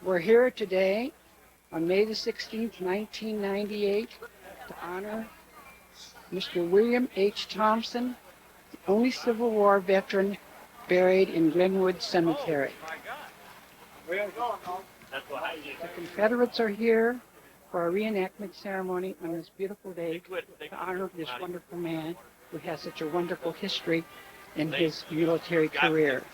We're here today on May the 16th, 1998, to honor Mr. William H. Thompson, the only Civil War veteran buried in Glennwood Cemetery. The Confederates are here for a reenactment ceremony on this beautiful day to honor this wonderful man who has such a wonderful history in his military career.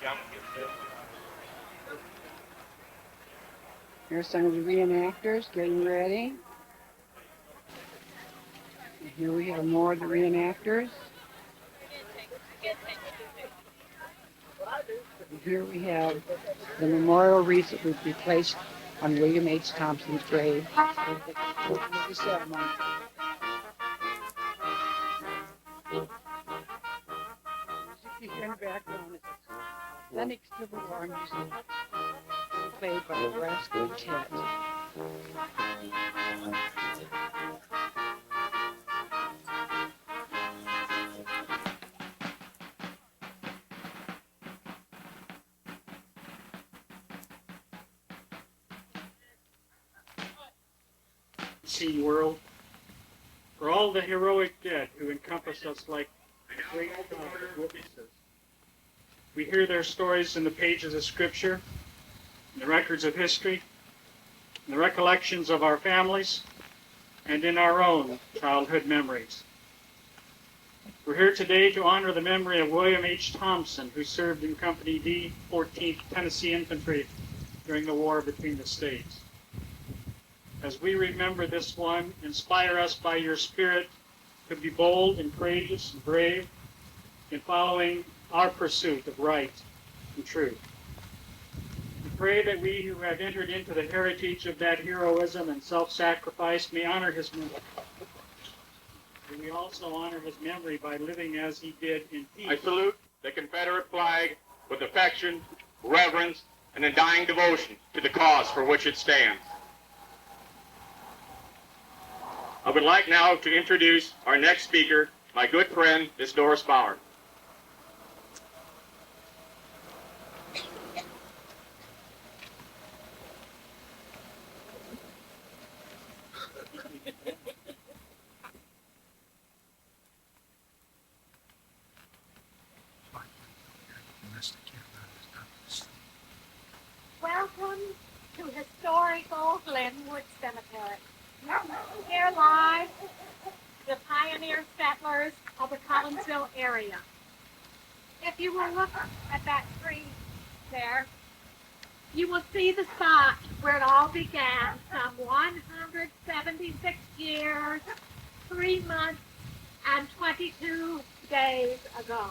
Here's some of the reenactors getting ready. And here we have more of the reenactors. And here we have the memorial wreath that would be placed on William H. Thompson's grave for the ceremony. You hear in the background is authentic Civil War music played by the brass quintet. Seen world, for all the heroic dead who encompass us like great witnesses. We hear their stories in the pages of Scripture, in the records of history, in the recollections of our families, and in our own childhood memories. We're here today to honor the memory of William H. Thompson, who served in Company D, 14th Tennessee Infantry during the war between the states. As we remember this one, inspire us by your spirit to be bold and courageous and brave in following our pursuit of right and truth. We pray that we who have entered into the heritage of that heroism and self-sacrifice may honor his memory. And we also honor his memory by living as he did in peace. I salute the Confederate flag with affection, reverence, and undying devotion to the cause for which it stands. I would like now to introduce our next speaker, my good friend, Miss Doris Bauer. Welcome to historical Glennwood Cemetery. Here lies the pioneer settlers of the Collinsville area. If you will look at that screen there, you will see the spot where it all began some 176 years, 3 months, and 22 days ago.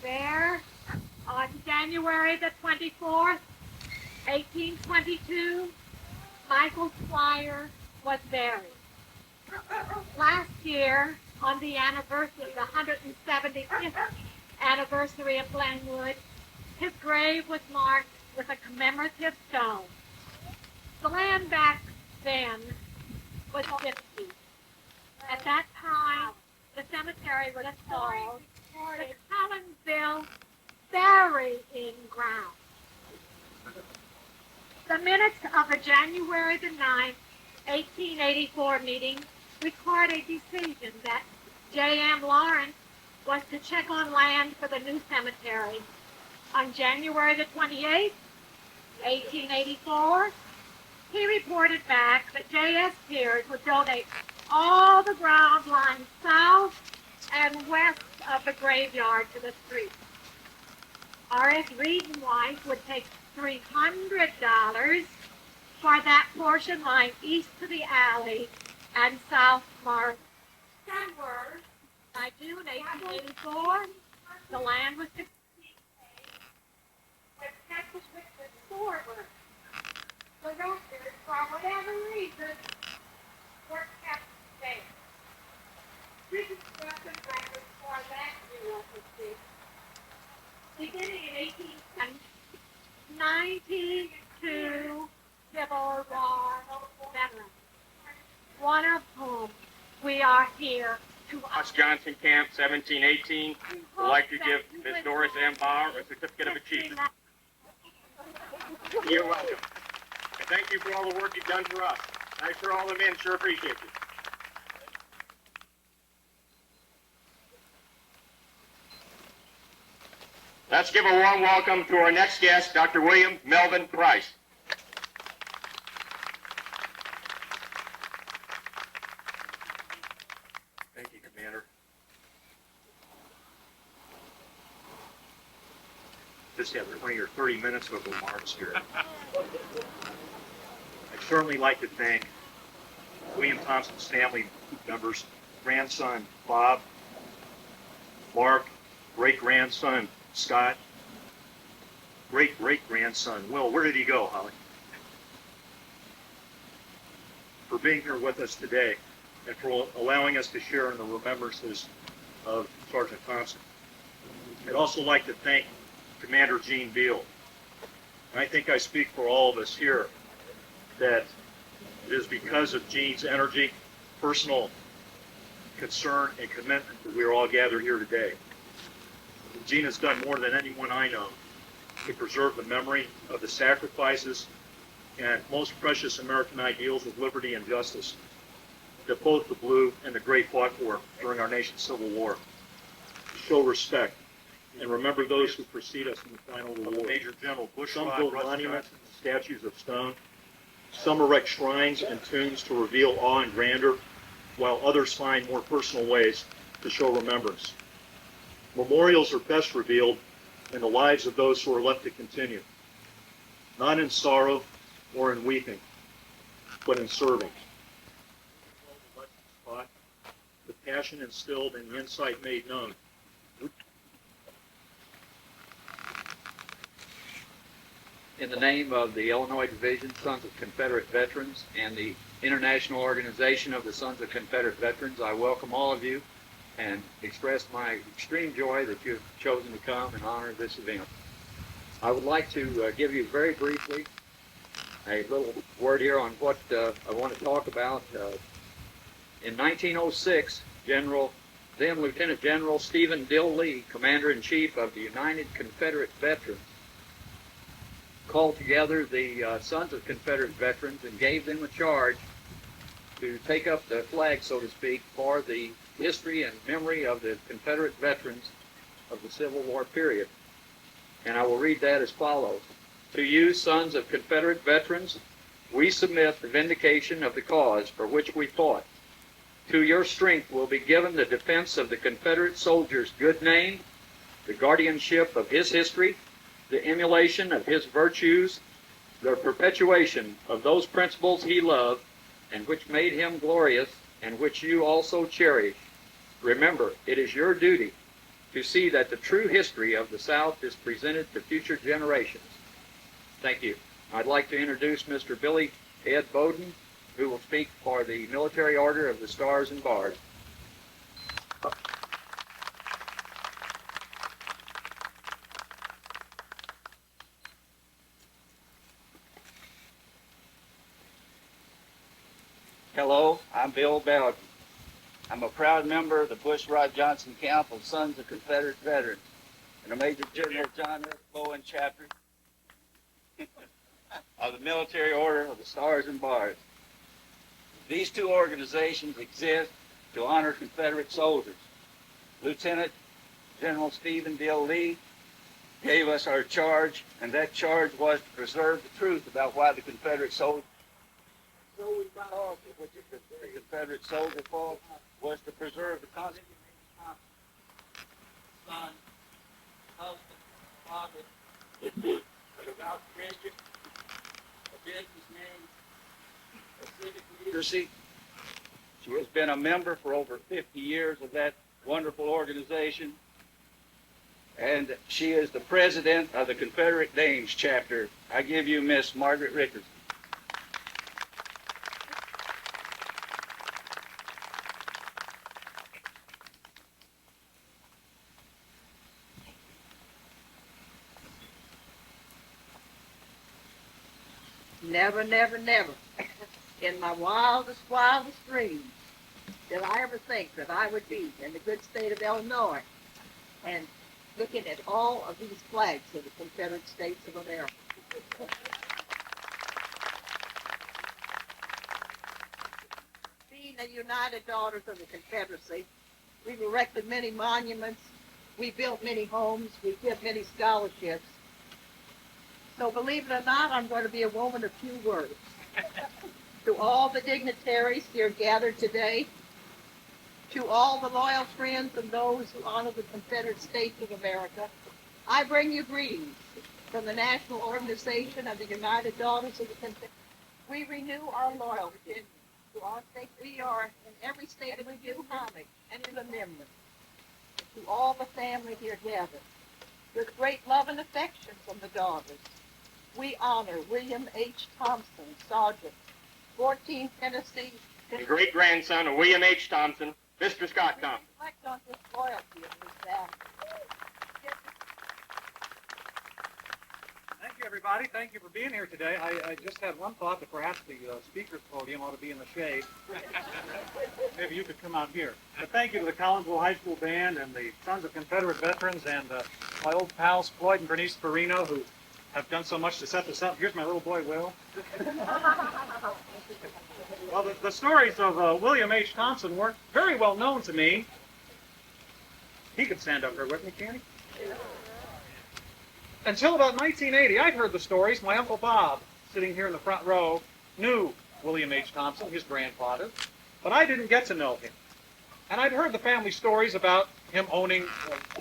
There, on January the 24th, 1822, Michael Squire was buried. Last year, on the anniversary, the 175th anniversary of Glennwood, his grave was marked with a commemorative stone. The land back then was 50. At that time, the cemetery was called the Collinsville Burying Ground. The minutes of the January the 9th, 1884 meeting record a decision that J.M. Lawrence was to check on land for the new cemetery. On January the 28th, 1884, he reported back that J.S. Pierce would donate all the ground lying south and west of the graveyard to the street. R.S. Reed and wife would take $300 for that portion lying east to the alley and south marked Denver. By June 1884, the land was to be paid with Texas Richmond forward. The records, for whatever reason, were kept there. Reconstructed records for that year was received. Beginning in 92 Civil War veterans, one of whom we are here to Ross Johnson Camp 1718 would like to give Miss Doris M. Bauer a certificate of achievement. You're welcome. Thank you for all the work you've done for us. I'm sure all the men sure appreciate you. Let's give a warm welcome to our next guest, Dr. William Melvin Price. Thank you, Commander. Just have 20 or 30 minutes of remarks here. I'd certainly like to thank William Thompson's family members, grandson Bob, Mark, great-grandson Scott, great-great-grandson Will. Where did he go, Holly? For being here with us today and for allowing us to share in the remembrances of Sergeant Thompson. I'd also like to thank Commander Gene Beal. And I think I speak for all of us here that it is because of Gene's energy, personal concern, and commitment that we are all gathered here today. Gene has done more than anyone I know to preserve the memory of the sacrifices and most precious American ideals of liberty and justice that both the Blue and the Gray fought for during our nation's Civil War. To show respect and remember those who precede us in the final war. Major General Bush. Some build monuments and statues of stone. Some erect shrines and tombs to reveal awe and grandeur, while others find more personal ways to show remembrance. Memorials are best revealed in the lives of those who are left to continue, not in sorrow or in weeping, but in serving. The passion instilled and the insight made known. In the name of the Illinois Division Sons of Confederate Veterans and the International Organization of the Sons of Confederate Veterans, I welcome all of you and express my extreme joy that you've chosen to come and honor this event. I would like to give you very briefly a little word here on what I want to talk about. In 1906, then Lieutenant General Stephen Dill Lee, Commander-in-Chief of the United Confederate Veterans, called together the Sons of Confederate Veterans and gave them a charge to take up the flag, so to speak, for the history and memory of the Confederate veterans of the Civil War period. And I will read that as follows. To you, Sons of Confederate Veterans, we submit the vindication of the cause for which we fought. To your strength will be given the defense of the Confederate soldier's good name, the guardianship of his history, the emulation of his virtues, the perpetuation of those principles he loved and which made him glorious and which you also cherish. Remember, it is your duty to see that the true history of the South is presented to future generations. Thank you. I'd like to introduce Mr. Billy Ed Bowden, who will speak for the Military Order of the Stars and Bars. Hello, I'm Bill Bowden. I'm a proud member of the Bushrod Johnson Camp of Sons of Confederate Veterans and a Major General John F. Bowen chapter of the Military Order of the Stars and Bars. These two organizations exist to honor Confederate soldiers. Lieutenant General Stephen Dill Lee gave us our charge, and that charge was to preserve the truth about why the Confederate soldiers which the Confederate soldier fought was to preserve the Constitution, son, husband, father, about Christian, a businessman, a civic leadership. She has been a member for over 50 years of that wonderful organization, and she is the president of the Confederate Dames chapter. I give you Miss Margaret Rickerson. Never, never, never, in my wildest dreams, did I ever think that I would be in the good state of Illinois and looking at all of these flags of the Confederate States of America. the United Daughters of the Confederacy. We've erected many monuments. We built many homes. We give many scholarships. So believe it or not, I'm going to be a woman of few words. To all the dignitaries here gathered today, to all the loyal friends and those who honor the Confederate States of America, I bring you greetings from the National Organization of the United Daughters of the Confederate. We renew our loyalty to our state. We are in every state we do homage and remembrance to all the family here gathered. With great love and affection from the daughters, we honor William H. Thompson, Sergeant, 14th Tennessee. And great-grandson of William H. Thompson, Mr. Scott Thompson. Reflect on this loyalty of his family. Thank you, everybody. Thank you for being here today. I just had one thought that perhaps the speaker's podium ought to be in the shade. Maybe you could come out here. But thank you to the Collinsville High School Band and the Sons of Confederate Veterans and my old pals Floyd and Bernice Farino, who have done so much to set this up. Here's my little boy, Will. Well, the stories of William H. Thompson weren't very well known to me. He could stand up here with me, can't he? Until about 1980, I'd heard the stories. My Uncle Bob, sitting here in the front row, knew William H. Thompson, his grandfather, but I didn't get to know him. And I'd heard the family stories about him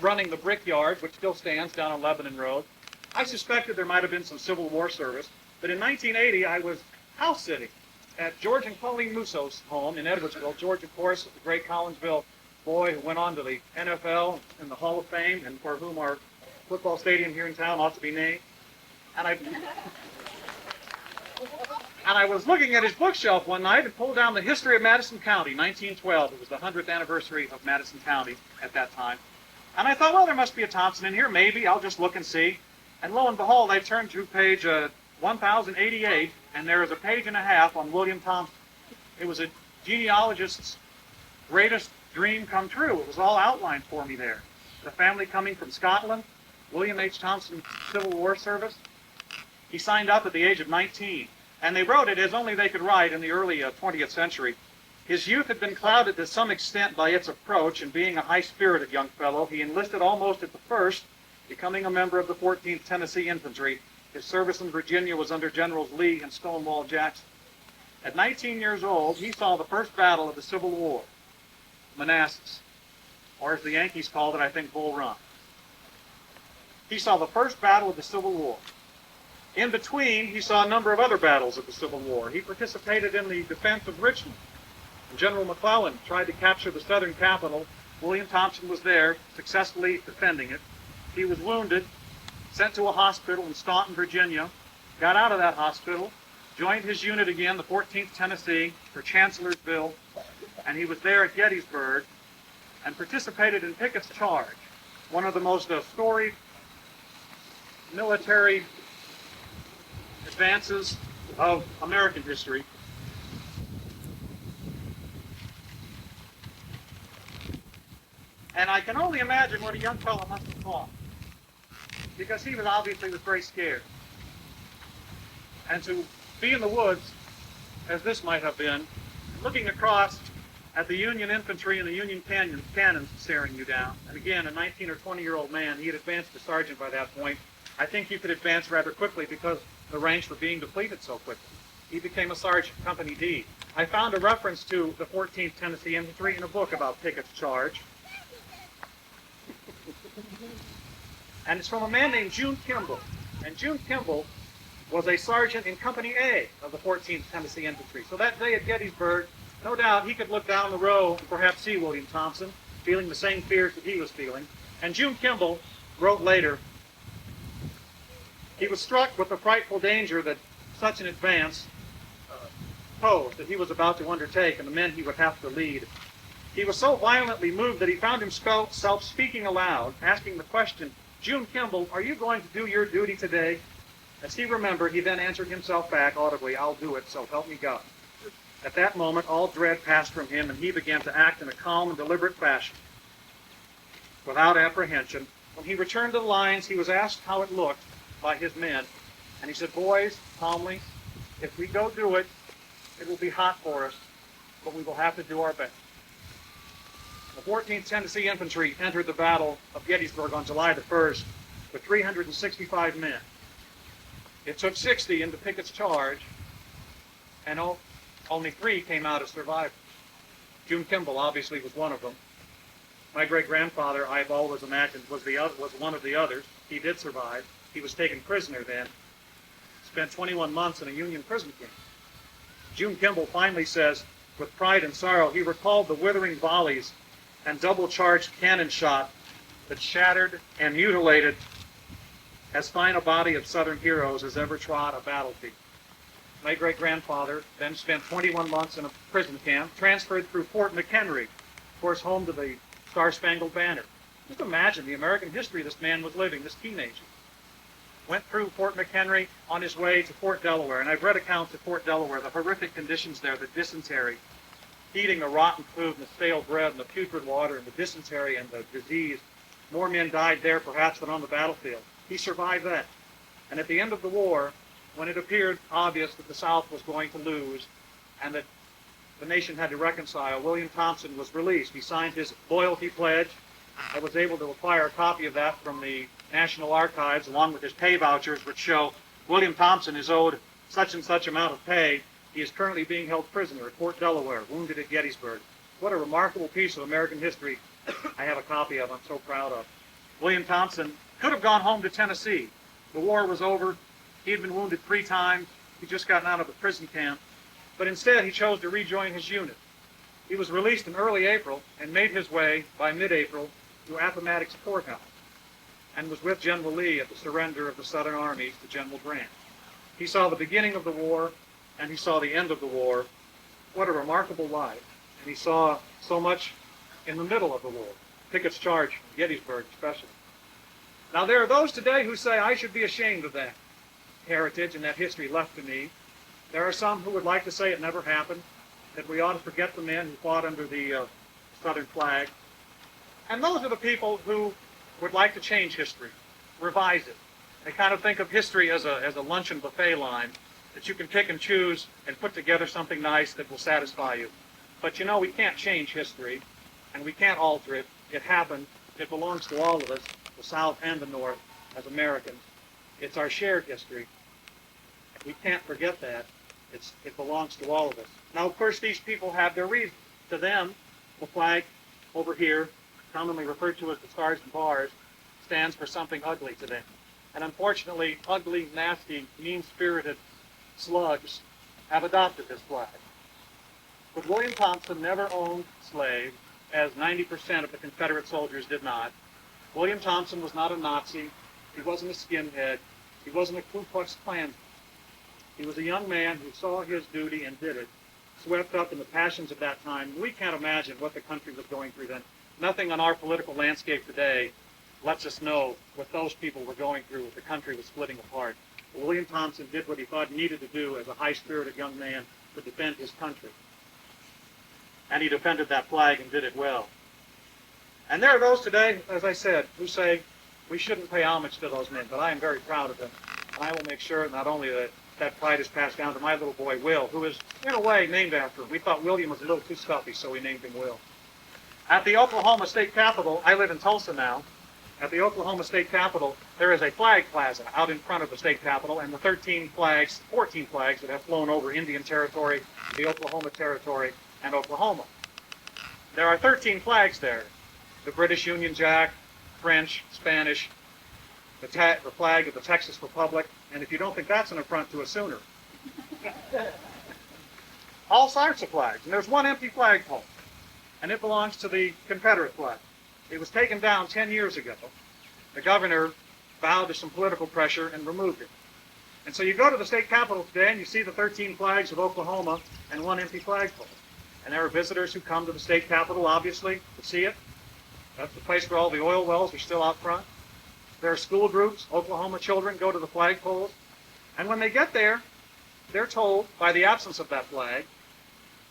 running the brickyard, which still stands down on Lebanon Road. I suspected there might have been some Civil War service, but in 1980, I was house sitting at George and Colleen Musso's home in Edwardsville. George, of course, the great Collinsville boy who went on to the NFL and the Hall of Fame, and for whom our football stadium here in town ought to be named. And I was looking at his bookshelf one night and pulled down the history of Madison County, 1912. It was the 100th anniversary of Madison County at that time. And I thought, well, there must be a Thompson in here. Maybe. I'll just look and see. And lo and behold, I turned to page 1088, and there is a page and a half on William Thompson. It was a genealogist's greatest dream come true. It was all outlined for me there. The family coming from Scotland, William H. Thompson, Civil War service. He signed up at the age of 19, and they wrote it as only they could write in the early 20th century. His youth had been clouded to some extent by its approach, and being a high-spirited young fellow, he enlisted almost at the first, becoming a member of the 14th Tennessee Infantry. His service in Virginia was under Generals Lee and Stonewall Jackson. At 19 years old, he saw the first battle of the Civil War, Manassas, or as the Yankees called it, I think, Bull Run. He saw the first battle of the Civil War. In between, he saw a number of other battles of the Civil War. He participated in the defense of Richmond. When General McClellan tried to capture the southern capital, William Thompson was there, successfully defending it. He was wounded, sent to a hospital in Staunton, Virginia, got out of that hospital, joined his unit again, the 14th Tennessee, for Chancellorsville, and he was there at Gettysburg and participated in Pickett's charge, one of the most storied military advances of American history. And I can only imagine what a young fellow must have thought, because he was very scared. And to be in the woods, as this might have been, looking across at the Union infantry and the Union cannons staring you down. And again, a 19 or 20-year-old man, he had advanced to sergeant by that point. I think he could advance rather quickly because the ranks were being depleted so quickly. He became a sergeant, Company D. I found a reference to the 14th Tennessee Infantry in a book about Pickett's charge. And it's from a man named June Kimball. And June Kimball was a sergeant in Company A of the 14th Tennessee Infantry. So that day at Gettysburg, no doubt he could look down the row and perhaps see William Thompson, feeling the same fears that he was feeling. And June Kimball wrote later, he was struck with the frightful danger that such an advance posed, that he was about to undertake, and the men he would have to lead. He was so violently moved that he found himself speaking aloud, asking the question, June Kimball, are you going to do your duty today? As he remembered, he then answered himself back audibly, I'll do it, so help me God. At that moment, all dread passed from him, and he began to act in a calm and deliberate fashion, without apprehension. When he returned to the lines, he was asked how it looked by his men, and he said, boys, calmly, if we go do it, it will be hot for us, but we will have to do our best. The 14th Tennessee Infantry entered the Battle of Gettysburg on July the 1st with 365 men. It took 60 into Pickett's charge, and only 3 came out as survivors. June Kimball obviously was one of them. My great-grandfather, I've always imagined, was one of the others. He did survive. He was taken prisoner then, spent 21 months in a Union prison camp. June Kimball finally says, with pride and sorrow, he recalled the withering volleys and double-charged cannon shot that shattered and mutilated as fine a body of Southern heroes as ever trod a battlefield. My great-grandfather then spent 21 months in a prison camp, transferred through Fort McHenry, of course home to the Star-Spangled Banner. Just imagine the American history this man was living, this teenager. Went through Fort McHenry on his way to Fort Delaware, and I've read accounts of Fort Delaware, the horrific conditions there, the dysentery, eating the rotten food and the stale bread and the putrid water and the dysentery and the disease. More men died there perhaps than on the battlefield. He survived that. And at the end of the war, when it appeared obvious that the South was going to lose and that the nation had to reconcile, William Thompson was released. He signed his loyalty pledge. I was able to acquire a copy of that from the National Archives, along with his pay vouchers, which show William Thompson is owed such and such amount of pay. He is currently being held prisoner at Fort Delaware, wounded at Gettysburg. What a remarkable piece of American history I have a copy of. I'm so proud of. William Thompson could have gone home to Tennessee. The war was over. He had been wounded 3 times. He'd just gotten out of a prison camp. But instead, he chose to rejoin his unit. He was released in early April and made his way, by mid-April, to Appomattox Courthouse and was with General Lee at the surrender of the Southern armies to General Grant. He saw the beginning of the war, and he saw the end of the war. What a remarkable life. And he saw so much in the middle of the war, Pickett's charge, Gettysburg especially. Now, there are those today who say I should be ashamed of that heritage and that history left to me. There are some who would like to say it never happened, that we ought to forget the men who fought under the Southern flag. And those are the people who would like to change history, revise it. They kind of think of history as a luncheon buffet line that you can pick and choose and put together something nice that will satisfy you. But you know, we can't change history, and we can't alter it. It happened. It belongs to all of us, the South and the North, as Americans. It's our shared history. We can't forget that. It belongs to all of us. Now, of course, these people have their reasons. To them, the flag over here, commonly referred to as the Stars and Bars, stands for something ugly to them. And unfortunately, ugly, nasty, mean-spirited slugs have adopted this flag. But William Thompson never owned slaves, as 90% of the Confederate soldiers did not. William Thompson was not a Nazi. He wasn't a skinhead. He wasn't a Ku Klux Klansman. He was a young man who saw his duty and did it, swept up in the passions of that time. We can't imagine what the country was going through then. Nothing on our political landscape today lets us know what those people were going through as the country was splitting apart. But William Thompson did what he thought he needed to do as a high-spirited young man to defend his country. And he defended that flag and did it well. And there are those today, as I said, who say we shouldn't pay homage to those men, but I am very proud of them. And I will make sure not only that pride is passed down to my little boy, Will, who is, in a way, named after him. We thought William was a little too stuffy, so we named him Will. At the Oklahoma State Capitol, I live in Tulsa now. At the Oklahoma State Capitol, there is a flag plaza out in front of the state capitol, and the 14 flags that have flown over Indian Territory, the Oklahoma Territory, and Oklahoma. There are 13 flags there. The British Union Jack, French, Spanish, the flag of the Texas Republic, and if you don't think that's an affront to a Sooner. All sorts of flags, and there's one empty flagpole, and it belongs to the Confederate flag. It was taken down 10 years ago. The governor bowed to some political pressure and removed it. And so you go to the state capitol today and you see the 13 flags of Oklahoma and one empty flagpole. And there are visitors who come to the state capitol, obviously, to see it. That's the place where all the oil wells are still out front. There are school groups. Oklahoma children go to the flagpoles. And when they get there, they're told, by the absence of that flag,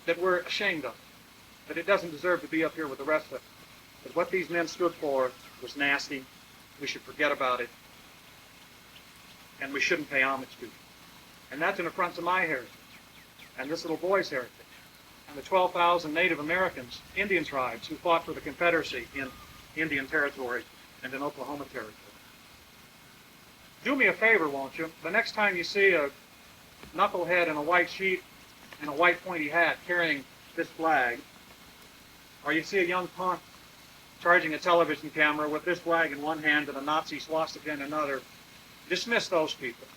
that we're ashamed of it, that it doesn't deserve to be up here with the rest of it. That what these men stood for was nasty. We should forget about it. And we shouldn't pay homage to it. And that's an affront to my heritage and this little boy's heritage. and the 12,000 Native Americans, Indian tribes, who fought for the Confederacy in Indian Territory and in Oklahoma Territory. Do me a favor, won't you? The next time you see a knucklehead in a white sheet and a white pointy hat carrying this flag, or you see a young punk charging a television camera with this flag in one hand and a Nazi swastika in another, dismiss those people,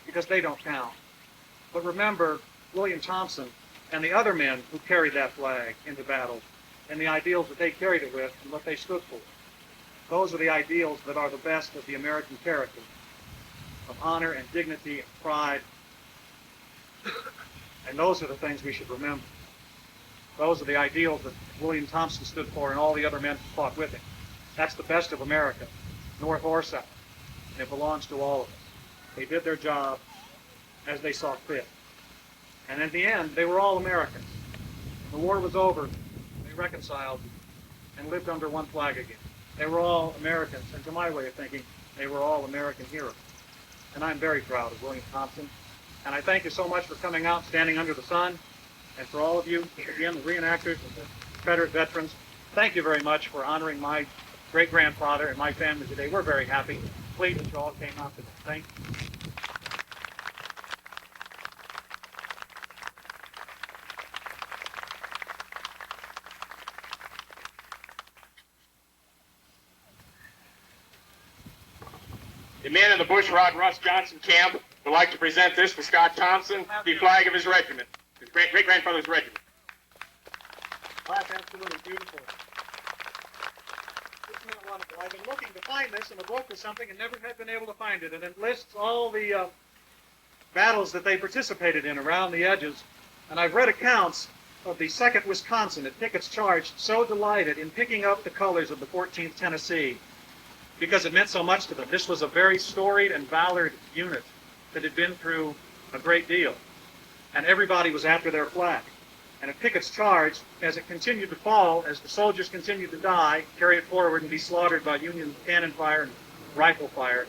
because they don't count. But remember William Thompson and the other men who carried that flag into battle and the ideals that they carried it with and what they stood for. Those are the ideals that are the best of the American character, of honor and dignity and pride. And those are the things we should remember. Those are the ideals that William Thompson stood for and all the other men who fought with him. That's the best of America, North or South, and it belongs to all of us. They did their job as they saw fit. And in the end, they were all Americans. When the war was over, they reconciled and lived under one flag again. They were all Americans, and to my way of thinking, they were all American heroes. And I'm very proud of William Thompson. And I thank you so much for coming out, standing under the sun. And for all of you, again, the reenactors and the Confederate veterans, thank you very much for honoring my great-grandfather and my family today. We're very happy. Pleased that you all came out today. Thank you. The men of the Bushrod Russ Johnson camp would like to present this to Scott Thompson, the flag of his regiment, his great-grandfather's regiment. Oh, that's absolutely beautiful. Isn't that wonderful? I've been looking to find this in a book or something and never had been able to find it. And it lists all the battles that they participated in around the edges. And I've read accounts of the 2nd Wisconsin at Pickett's Charge so delighted in picking up the colors of the 14th Tennessee because it meant so much to them. This was a very storied and valored unit that had been through a great deal. And everybody was after their flag. And at Pickett's Charge, as it continued to fall, as the soldiers continued to die, carry it forward and be slaughtered by Union cannon fire and rifle fire,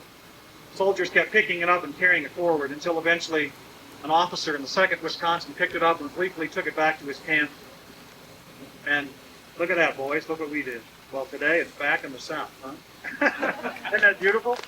soldiers kept picking it up and carrying it forward until eventually an officer in the 2nd Wisconsin picked it up and gleefully took it back to his camp. And look at that, boys. Look what we did. Well, today it's back in the South, huh? Isn't that beautiful?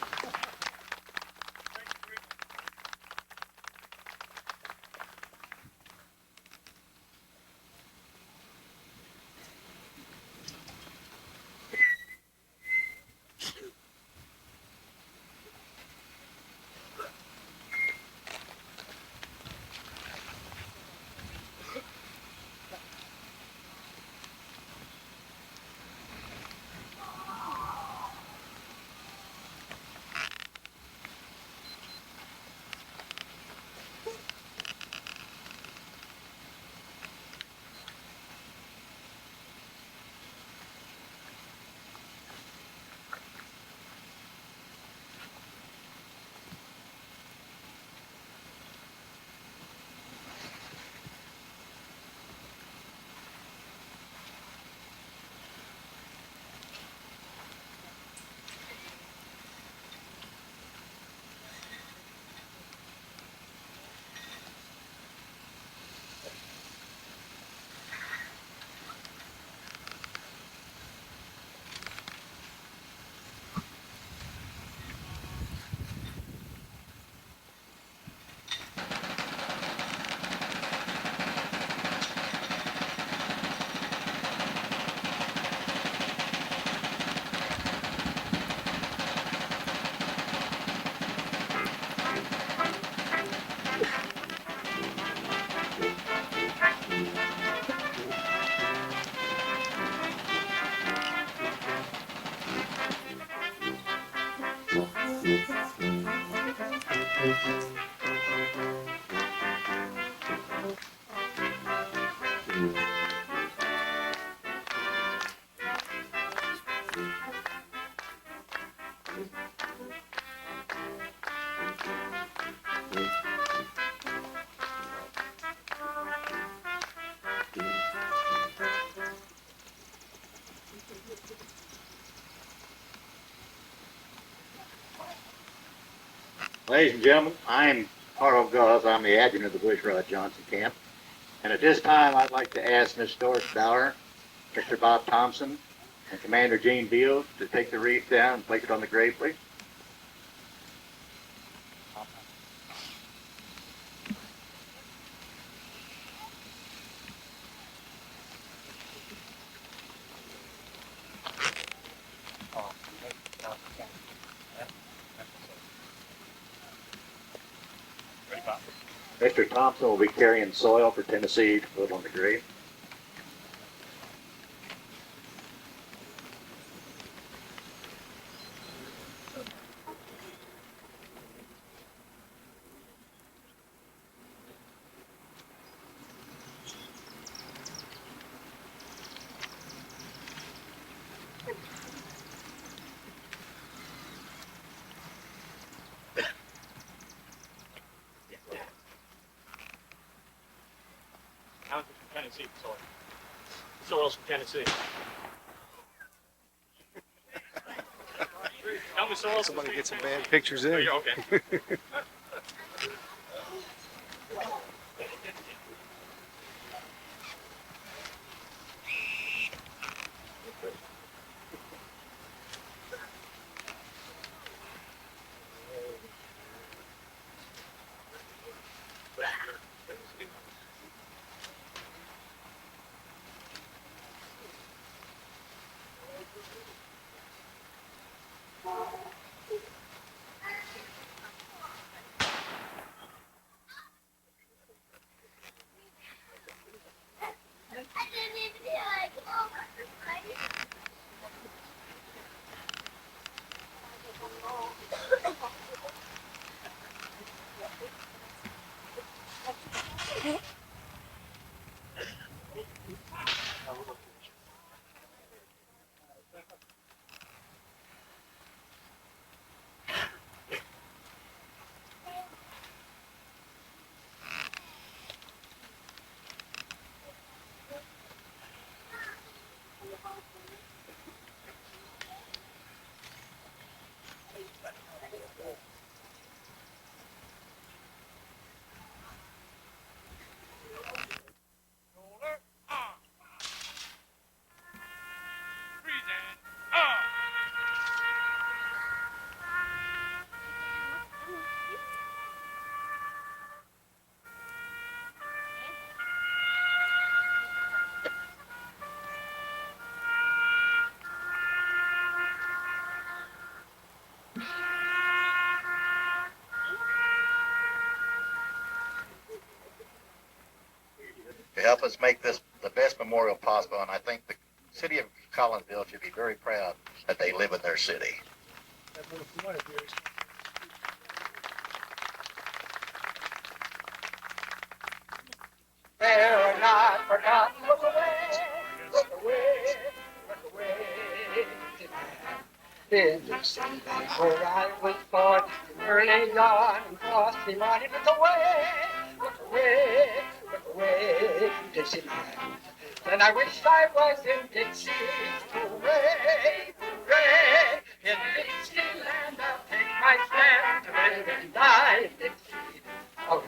Ladies and gentlemen, I'm Carl Gause. I'm the adjutant of the Bushrod Johnson camp. And at this time, I'd like to ask Ms. Doris Bauer, Mr. Bob Thompson, and Commander Gene Beal to take the wreath down and place it on the grave, please. Mr. Thompson will be carrying soil for Tennessee to put on the grave. I'm from Tennessee, soil. Soil's from Tennessee. Tell me soil's from Somebody get some bad pictures in. Okay. To help us make this the best memorial possible, and I think the city of Collinsville should be very proud that they live in their city. They're not forgotten. Look away, look away, look away. In the city where I was born, early on and frosty morning. Look away, look away, look away, Dixieland. And I wish I was in Dixie. Hooray, hooray, in Dixieland I'll take my stand to live and die in Dixie. Away,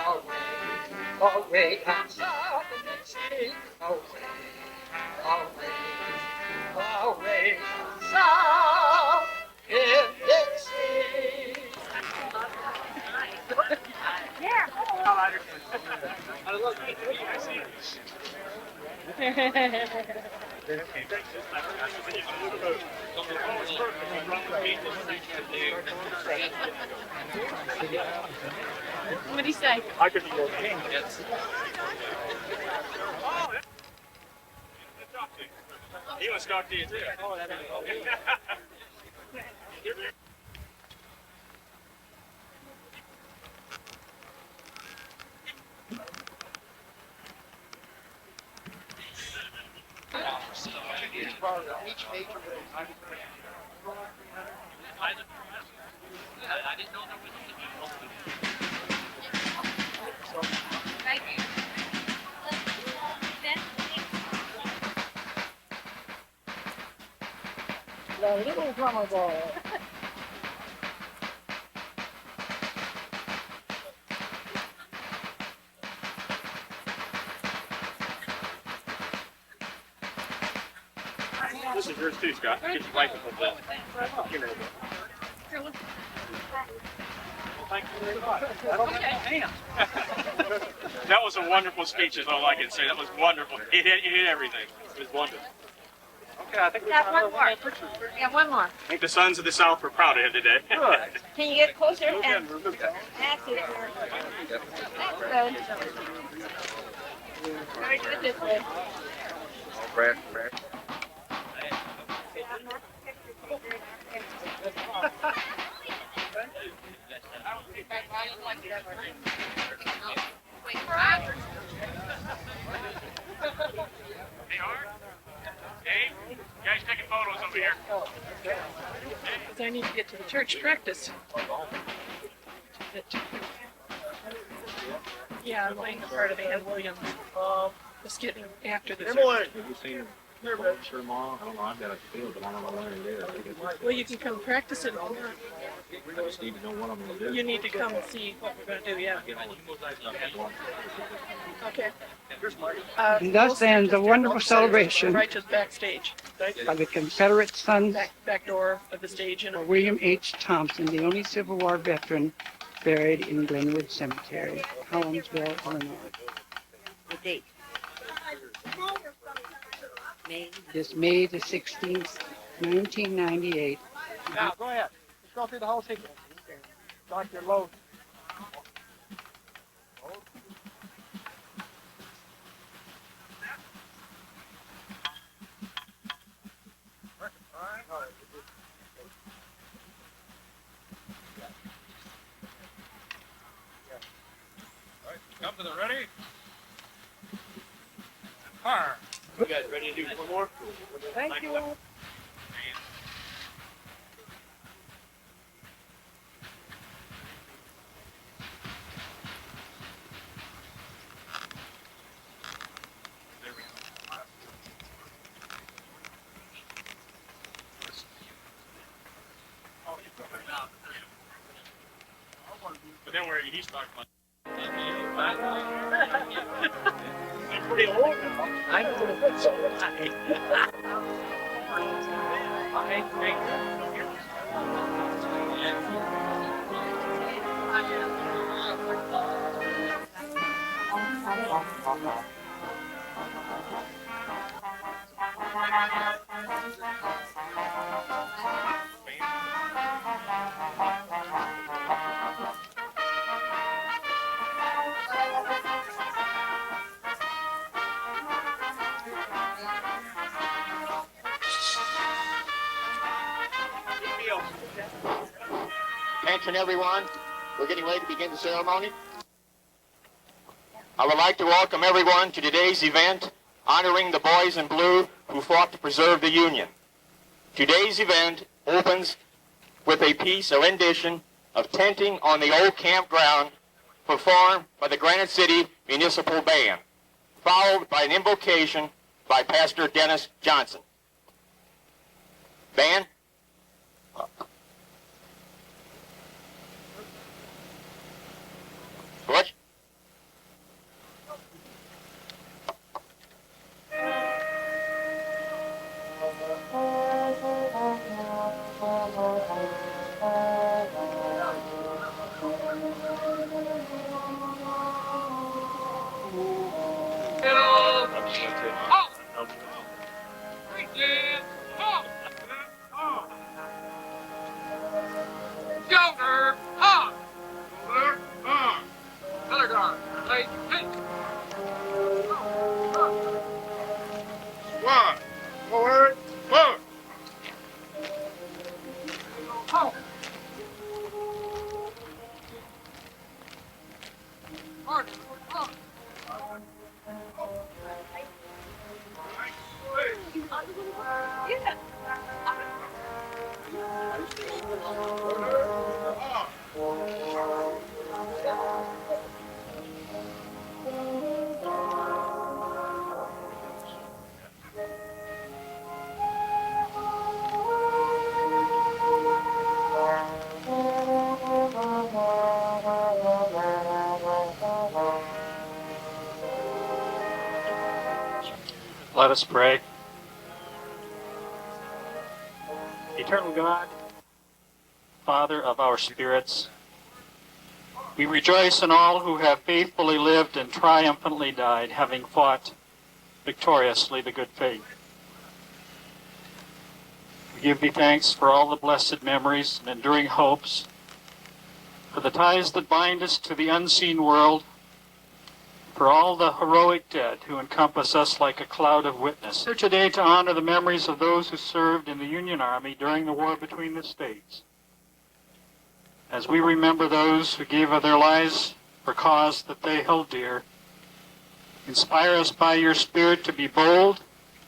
away, away, I'm south of Dixie. Away, away, away, south in Dixie. Yeah. What do you say? I could be your king. He wants to talk to you too. Oh, that's okay. Each major I didn't know there was Thank you. the little drummer boy. This is yours too, Scott. Get your wife a little bit. Give her a bit. Thank you very much. I don't have my hands. That was a wonderful speech, is all I can say. That was wonderful. It hit everything. It was wonderful. Okay, I think we Have got one another more. picture. We have one more. I think the sons of the South were proud of him today. Good. Can you get closer and that's it. That's good. Very good this way. Brad. Hey, Art. Dave, you guys taking photos over here. Because I need to get to the church practice. Yeah, I'm playing the part of Ann Williams. Just getting after the service. Have you seen Sure, Mom. I don't know. I've got a feel, but I don't know when it is. Well, you can come practice it. I just need to know what I'm going to do. You need to come and see what we're going to do, yeah. Okay. And thus ends a wonderful celebration Right to the backstage. by the Confederate sons Back door of the stage. And of William H. Thompson, the only Civil War veteran buried in Glennwood Cemetery, Collinsville, Illinois. The date. May. This May the 16th, 1998. Now, go ahead. Let's go through the whole sequence. Start your load. Come to the ready. Fire. You guys ready to do one more? Thank you. But then where he's talking about. I'm pretty old now. I know it's so Attention everyone, we're getting ready to begin the ceremony. I would like to welcome everyone to today's event honoring the boys in blue who fought to preserve the Union. Today's event opens with a piece, a rendition of Tenting on the Old Campground performed by the Granite City Municipal Band, followed by an invocation by Pastor Dennis Johnson. Band. Butch. Let us pray. Eternal God, Father of our spirits, we rejoice in all who have faithfully lived and triumphantly died, having fought victoriously the good faith. We give thee thanks for all the blessed memories and enduring hopes, for the ties that bind us to the unseen world, for all the heroic dead who encompass us like a cloud of witness. Here today to honor the memories of those who served in the Union Army during the war between the states. As we remember those who gave of their lives for cause that they held dear, inspire us by your Spirit to be bold,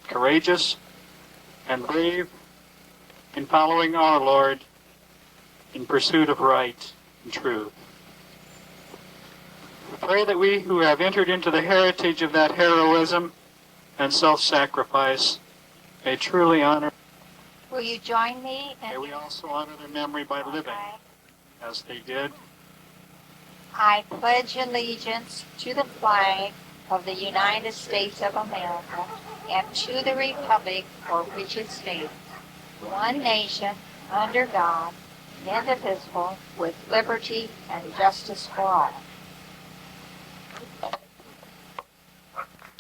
courageous, and brave in following our Lord in pursuit of right and truth. We pray that we who have entered into the heritage of that heroism and self-sacrifice may truly honor. Will you join me? May we also honor their memory by living as they did. I pledge allegiance to the flag of the United States of America and to the republic for which it stands, one nation, under God, indivisible, with liberty and justice for all.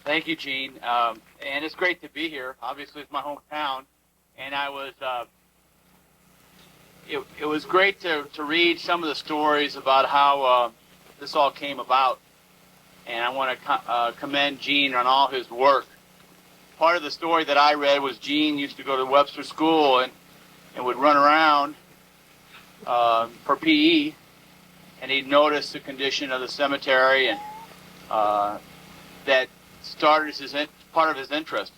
Thank you, Gene. And it's great to be here. Obviously, it's my hometown, and I was. It was great to read some of the stories about how this all came about, and I want to commend Gene on all his work. Part of the story that I read was Gene used to go to Webster School and would run around for PE, and he'd notice the condition of the cemetery, and that started as part of his interest.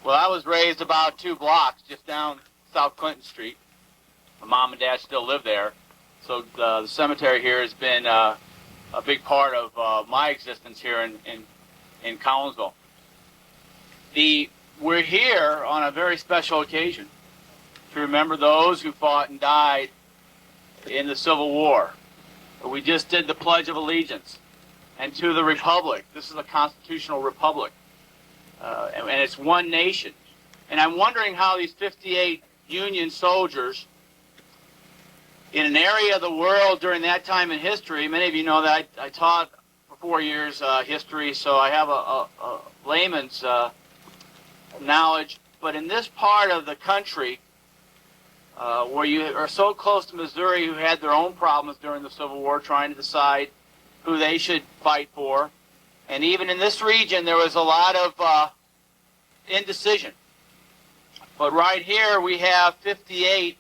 Well, I was raised about 2 blocks just down South Clinton Street. My mom and dad still live there, so the cemetery here has been a big part of my existence here in Collinsville. We're here on a very special occasion to remember those who fought and died in the Civil War. We just did the Pledge of Allegiance, and to the Republic. This is a constitutional republic, and it's one nation. And I'm wondering how these 58 Union soldiers in an area of the world during that time in history, many of you know that I taught for 4 years history, so I have a layman's knowledge. But in this part of the country, where you are so close to Missouri, who had their own problems during the Civil War trying to decide who they should fight for, and even in this region there was a lot of indecision. But right here we have 58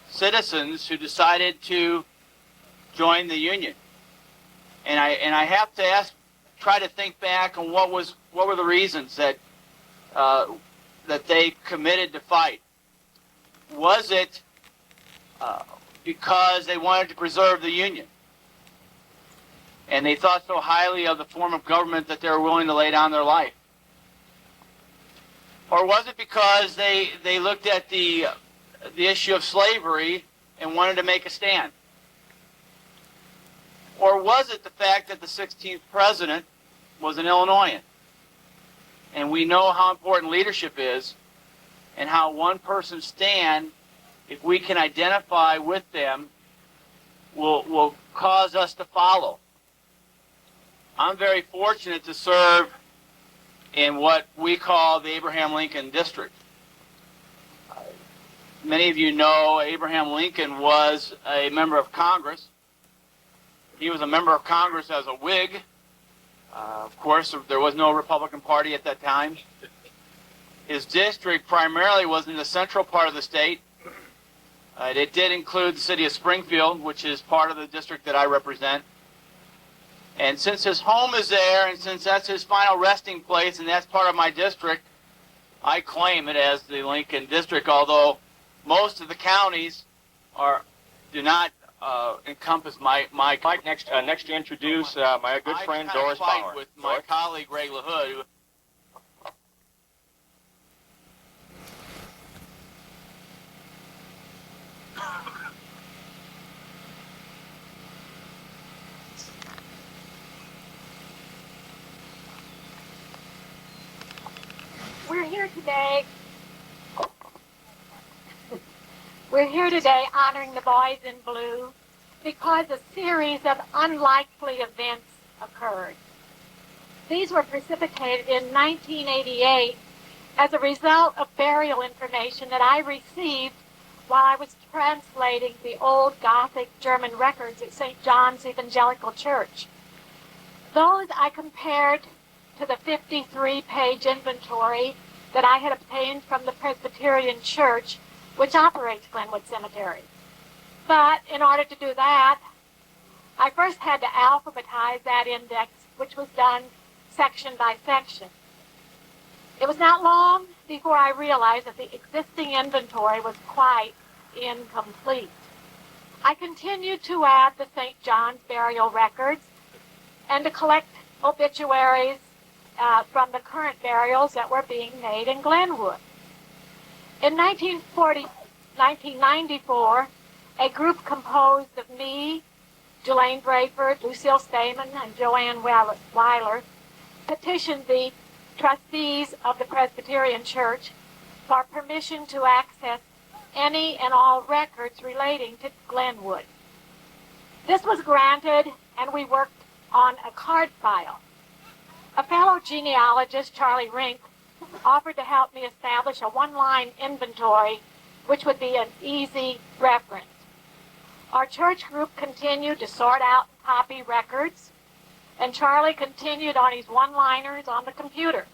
citizens who decided to join the Union, and I have to try to think back on what were the reasons that they committed to fight. Was it because they wanted to preserve the Union, and they thought so highly of the form of government that they were willing to lay down their life? Or was it because they looked at the issue of slavery and wanted to make a stand? Or was it the fact that the 16th president was an Illinoisan? And we know how important leadership is, and how one person's stand, if we can identify with them, will cause us to follow. I'm very fortunate to serve in what we call the Abraham Lincoln District. Many of you know Abraham Lincoln was a member of Congress. He was a member of Congress as a Whig. Of course, there was no Republican Party at that time. His district primarily was in the central part of the state. It did include the city of Springfield, which is part of the district that I represent. And since his home is there, and since that's his final resting place, and that's part of my district, I claim it as the Lincoln District, although most of the counties do not encompass my Next to introduce my good friend Doris Bauer. With my colleague Ray LaHood, who We're here today We're here today honoring the boys in blue because a series of unlikely events occurred. These were precipitated in 1988 as a result of burial information that I received while I was translating the old Gothic German records at St. John's Evangelical Church. Those I compared to the 53-page inventory that I had obtained from the Presbyterian Church, which operates Glennwood Cemetery. But in order to do that, I first had to alphabetize that index, which was done section by section. It was not long before I realized that the existing inventory was quite incomplete. I continued to add the St. John's burial records and to collect obituaries from the current burials that were being made in Glennwood. In 1994, a group composed of me, Jelaine Brayford, Lucille Stamen, and Joanne Weiler petitioned the trustees of the Presbyterian Church for permission to access any and all records relating to Glennwood. This was granted, and we worked on a card file. A fellow genealogist, Charlie Rink, offered to help me establish a one-line inventory which would be an easy reference. Our church group continued to sort out and copy records, and Charlie continued on his one-liners on the computer.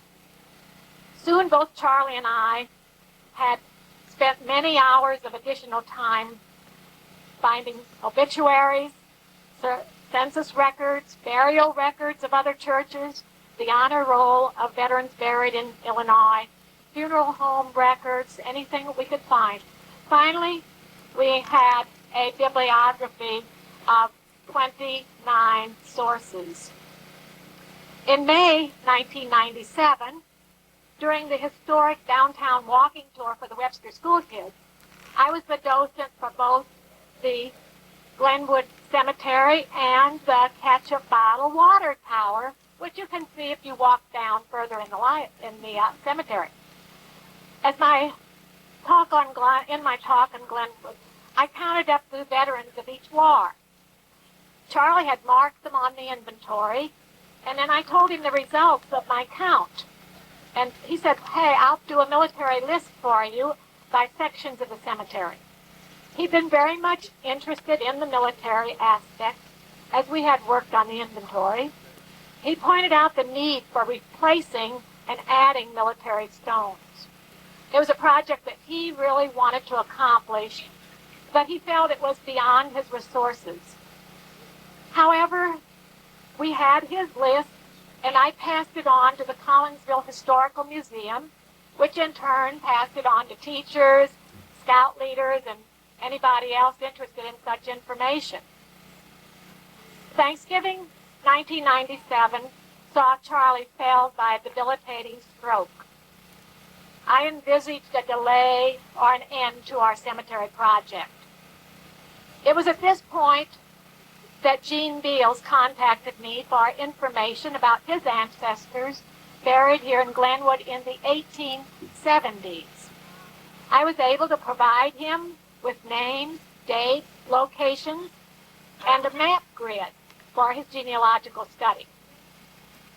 Soon both Charlie and I had spent many hours of additional time finding obituaries, census records, burial records of other churches, the honor roll of veterans buried in Illinois, funeral home records, anything that we could find. Finally, we had a bibliography of 29 sources. In May 1997, during the historic downtown walking tour for the Webster School kids, I was the docent for both the Glenwood Cemetery and the Ketchup Bottle Water Tower, which you can see if you walk down further in the cemetery. In my talk on Glenwood, I counted up the veterans of each war. Charlie had marked them on the inventory, and then I told him the results of my count. And he said, hey, I'll do a military list for you by sections of the cemetery. He'd been very much interested in the military aspect as we had worked on the inventory. He pointed out the need for replacing and adding military stones. It was a project that he really wanted to accomplish, but he felt it was beyond his resources. However, we had his list, and I passed it on to the Collinsville Historical Museum, which in turn passed it on to teachers, scout leaders, and anybody else interested in such information. Thanksgiving 1997 saw Charlie felled by a debilitating stroke. I envisaged a delay or an end to our cemetery project. It was at this point that Gene Beals contacted me for information about his ancestors buried here in Glenwood in the 1870s. I was able to provide him with names, dates, locations, and a map grid for his genealogical study.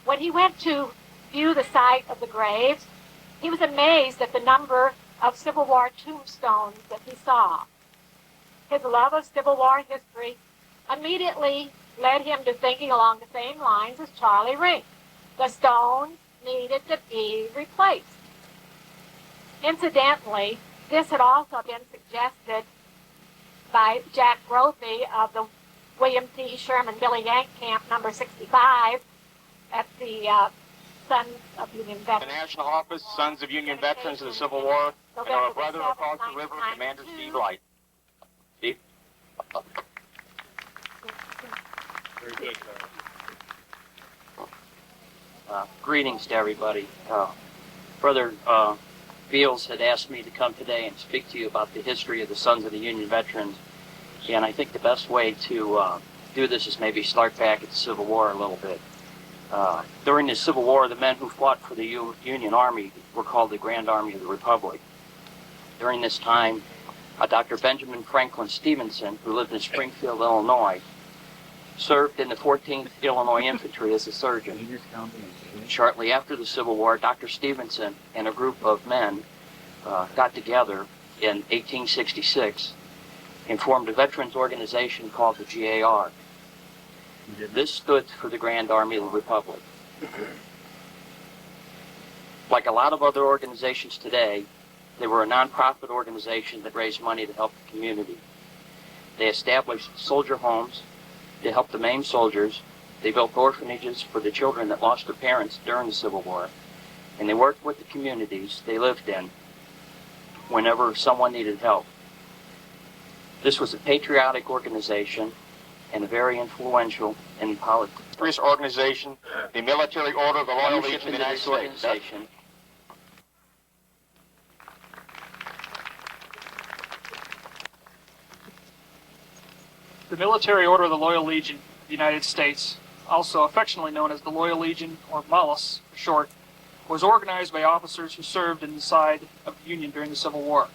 When he went to view the site of the graves, he was amazed at the number of Civil War tombstones that he saw. His love of Civil War history immediately led him to thinking along the same lines as Charlie Rink. The stones needed to be replaced. Incidentally, this had also been suggested by Jack Grothe of the William T. Sherman Billy Yank Camp number 65 at the Sons of Union The Veterans. National Office, Sons of Union Veterans of the Civil War, and our brother across the river, Commander Steve Light. Steve? Very good. Greetings to everybody. Brother Beals had asked me to come today and speak to you about the history of the Sons of the Union Veterans, and I think the best way to do this is maybe start back at the Civil War a little bit. During the Civil War, the men who fought for the Union Army were called the Grand Army of the Republic. During this time, Dr. Benjamin Franklin Stevenson, who lived in Springfield, Illinois, served in the 14th Illinois Infantry as a surgeon. Shortly after the Civil War, Dr. Stevenson and a group of men got together in 1866 and formed a veterans organization called the GAR. This stood for the Grand Army of the Republic. Like a lot of other organizations today, they were a nonprofit organization that raised money to help the community. They established soldier homes to help the maimed soldiers. They built orphanages for the children that lost their parents during the Civil War. And they worked with the communities they lived in whenever someone needed help. This was a patriotic organization and a very influential in politics. This organization, the Military Order of the Loyal Legion of the United States. The Military Order of the Loyal Legion of the United States, also affectionately known as the Loyal Legion, or MULUS for short, was organized by officers who served in the side of the Union during the Civil War.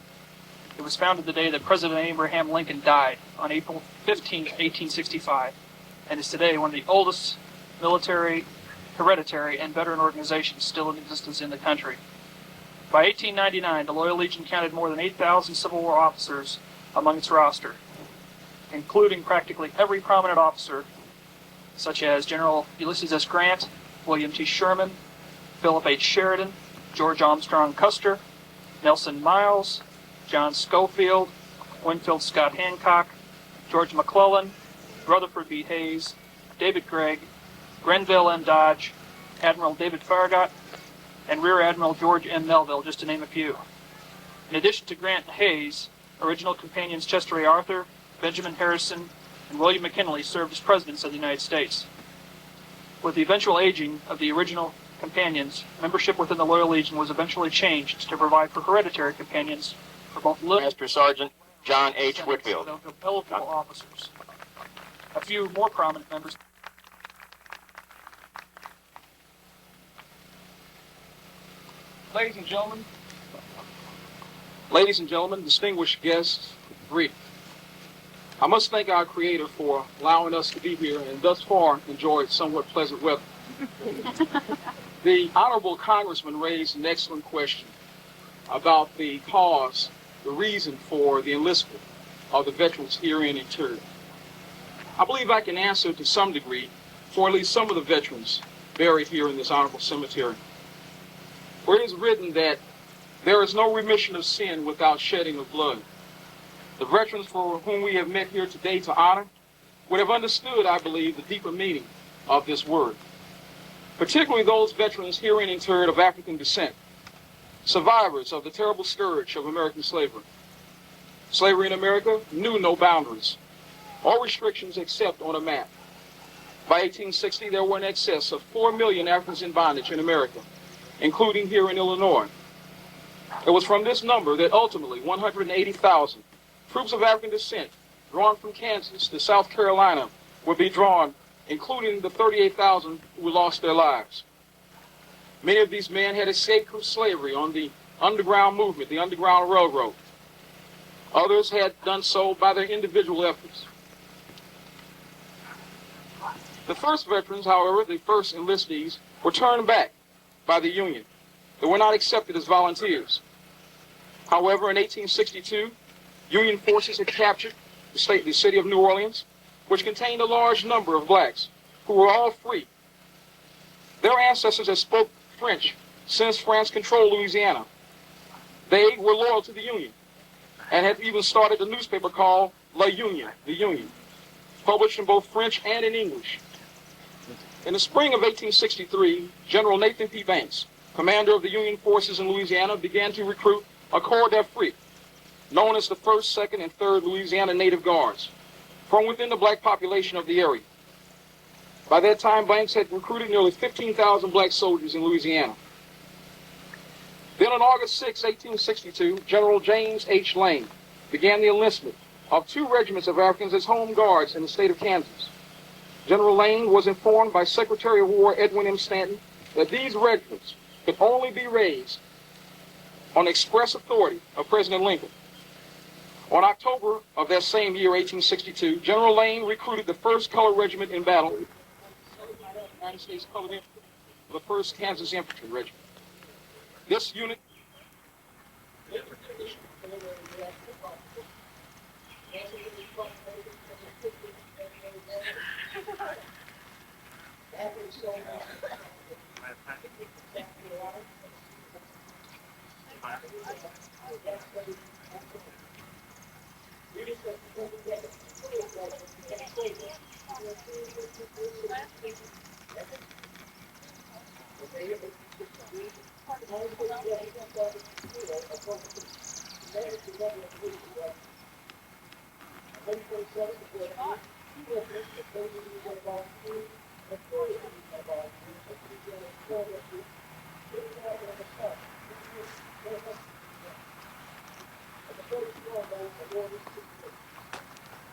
It was founded the day that President Abraham Lincoln died, on April 15, 1865, and is today one of the oldest military, hereditary, and veteran organizations still in existence in the country. By 1899, the Loyal Legion counted more than 8,000 Civil War officers among its roster, including practically every prominent officer, such as General Ulysses S. Grant, William T. Sherman, Philip H. Sheridan, George Armstrong Custer, Nelson Miles, John Schofield, Winfield Scott Hancock, George McClellan, Rutherford B. Hayes, David Gregg, Grenville M. Dodge, Admiral David Farragut, and Rear Admiral George M. Melville, just to name a few. In addition to Grant and Hayes, original companions Chester A. Arthur, Benjamin Harrison, and William McKinley served as presidents of the United States. With the eventual aging of the original companions, membership within the Loyal Legion was eventually changed to provide for hereditary companions for both Master Sergeant John H. Whitfield. eligible officers. A few more prominent members. Ladies and gentlemen, distinguished guests, greetings. I must thank our Creator for allowing us to be here and thus far enjoyed somewhat pleasant weather. The Honorable Congressman raised an excellent question about the cause, the reason for the enlistment of the veterans herein interred. I believe I can answer to some degree for at least some of the veterans buried here in this honorable cemetery, where it is written that there is no remission of sin without shedding of blood. The veterans for whom we have met here today to honor would have understood, I believe, the deeper meaning of this word, particularly those veterans herein interred of African descent, survivors of the terrible scourge of American slavery. Slavery in America knew no boundaries or restrictions except on a map. By 1860, there were in excess of 4 million Africans in bondage in America, including here in Illinois. It was from this number that ultimately 180,000 troops of African descent drawn from Kansas to South Carolina would be drawn, including the 38,000 who lost their lives. Many of these men had escaped from slavery on the underground movement, the Underground Railroad. Others had done so by their individual efforts. The first veterans, however, the first enlistees, were turned back by the Union. They were not accepted as volunteers. However, in 1862, Union forces had captured the city of New Orleans, which contained a large number of blacks who were all free. Their ancestors had spoke French since France controlled Louisiana. They were loyal to the Union and had even started a newspaper called La Union, the Union, published in both French and in English. In the spring of 1863, General Nathan P. Banks, commander of the Union forces in Louisiana, began to recruit a Corps d'Afrique, known as the 1st, 2nd, and 3rd Louisiana Native Guards, from within the black population of the area. By that time, Banks had recruited nearly 15,000 black soldiers in Louisiana. Then on August 6, 1862, General James H. Lane began the enlistment of 2 regiments of Africans as home guards in the state of Kansas. General Lane was informed by Secretary of War Edwin M. Stanton that these regiments could only be raised on express authority of President Lincoln. On October of that same year, 1862, General Lane recruited the 1st Colored Regiment in battle, United States Colored Infantry, the 1st Kansas Infantry Regiment. This unit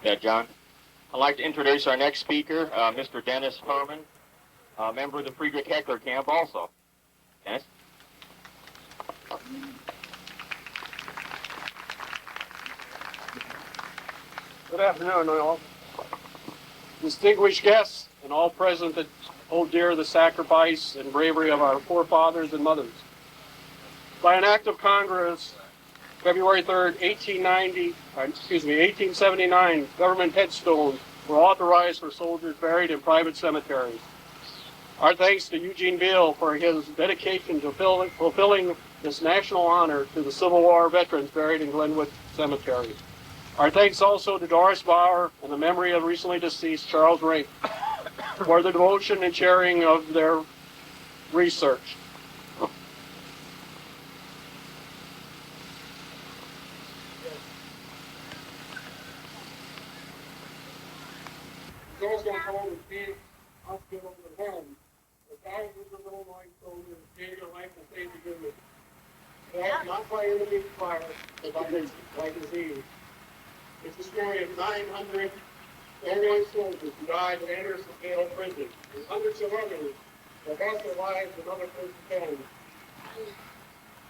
Yeah, John. I'd like to introduce our next speaker, Mr. Dennis Herman, a member of the Friedrich Heckler camp also. Dennis? Good afternoon, all. Distinguished guests and all present that hold dear the sacrifice and bravery of our forefathers and mothers. By an act of Congress, February 3rd, 1879, government headstones were authorized for soldiers buried in private cemeteries. Our thanks to Eugene Beale for his dedication to fulfilling this national honor to the Civil War veterans buried in Glennwood Cemetery. Our thanks also to Doris Bauer and the memory of recently deceased Charles Rink for the devotion and sharing of their research. Those going home with big hospitals at home, the thousands of Illinois soldiers gave their life to save the Union. Not by enemy fire, but by disease. It's the story of 900 Illinois soldiers who died in Andersonville prison, and hundreds of others that lost their lives in other places homes.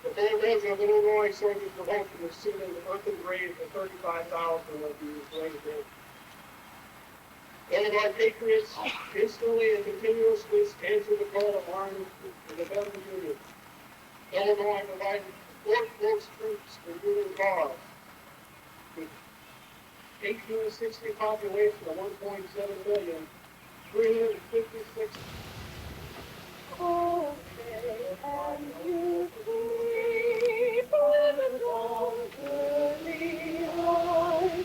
The photos of Illinois soldiers' devotion was seen in the earthen graves of 35,000 of these slain men. All of our patriots instantly and continuously answer the call of arms in the Veterans Union. Illinois provided support force troops for Union cause. 1860 population of 1.7 million, 356. Oh, and you keep on early on,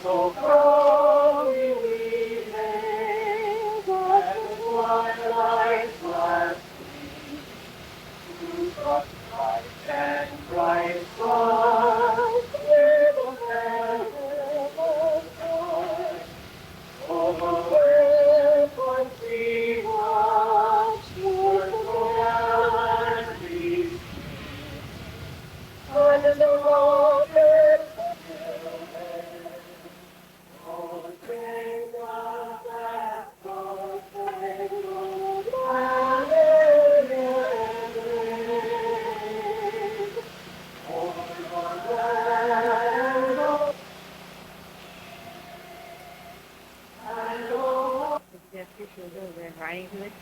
so proudly we hail that the twilight's last gleam, but bright and bright stars, little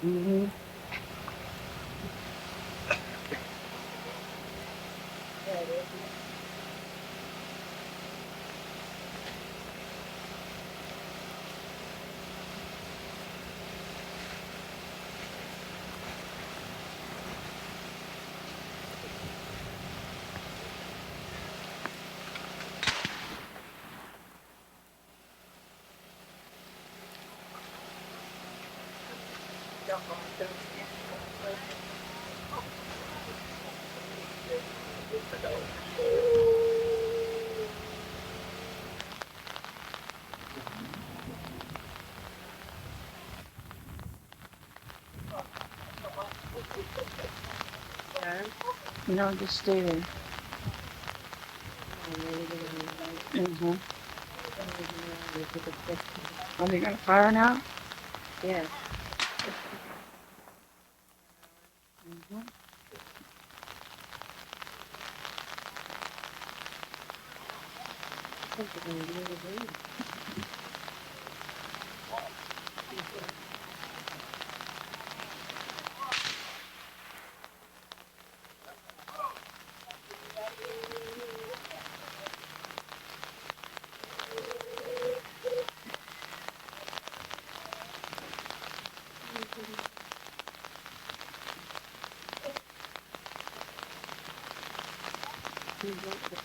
Mm-hmm. No, just stay there. Mm-hmm. Are they gonna fire now? Yeah. Mm-hmm. He wrote the